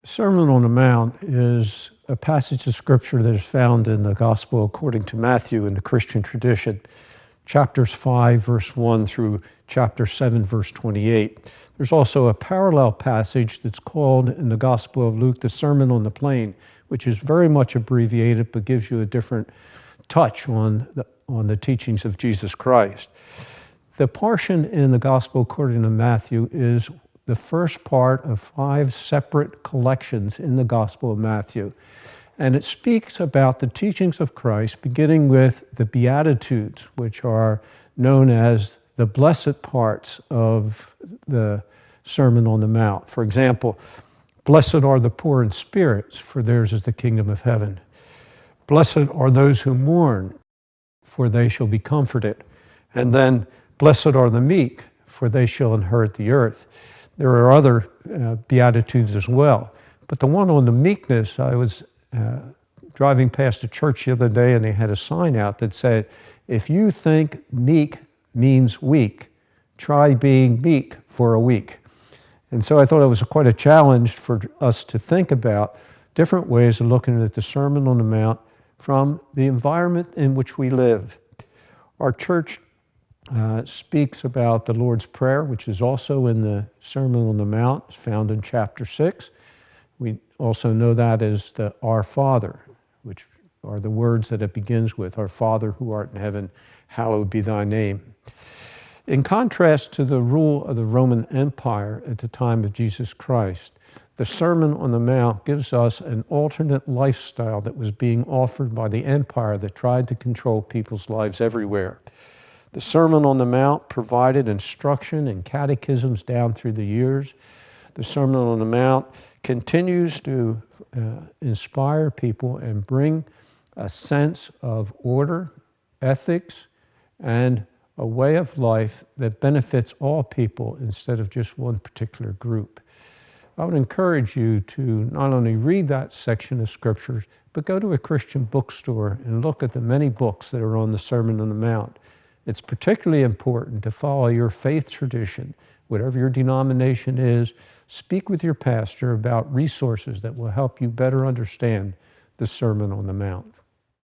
Sermon on the Mount is a passage of scripture that is found in the Gospel according to Matthew in the Christian tradition, chapters 5, verse 1 through chapter 7, verse 28. There's also a parallel passage that's called in the Gospel of Luke, the Sermon on the Plain, which is very much abbreviated but gives you a different touch on the teachings of Jesus Christ. The portion in the Gospel according to Matthew is the first part of 5 separate collections in the Gospel of Matthew. And it speaks about the teachings of Christ, beginning with the Beatitudes, which are known as the blessed parts of the Sermon on the Mount. For example, blessed are the poor in spirits, for theirs is the kingdom of heaven. Blessed are those who mourn, for they shall be comforted. And then, blessed are the meek, for they shall inherit the earth. There are other Beatitudes as well. But the one on the meekness, I was driving past a church the other day and they had a sign out that said, if you think meek means weak, try being meek for a week. And so I thought it was quite a challenge for us to think about different ways of looking at the Sermon on the Mount from the environment in which we live. Our church speaks about the Lord's Prayer, which is also in the Sermon on the Mount. It's found in chapter 6. We also know that as the Our Father, which are the words that it begins with, Our Father who art in heaven, hallowed be thy name. In contrast to the rule of the Roman Empire at the time of Jesus Christ, the Sermon on the Mount gives us an alternate lifestyle that was being offered by the empire that tried to control people's lives everywhere. The Sermon on the Mount provided instruction and catechisms down through the years. The Sermon on the Mount continues to inspire people and bring a sense of order, ethics, and a way of life that benefits all people instead of just one particular group. I would encourage you to not only read that section of scriptures, but go to a Christian bookstore and look at the many books that are on the Sermon on the Mount. It's particularly important to follow your faith tradition, whatever your denomination is. Speak with your pastor about resources that will help you better understand the Sermon on the Mount.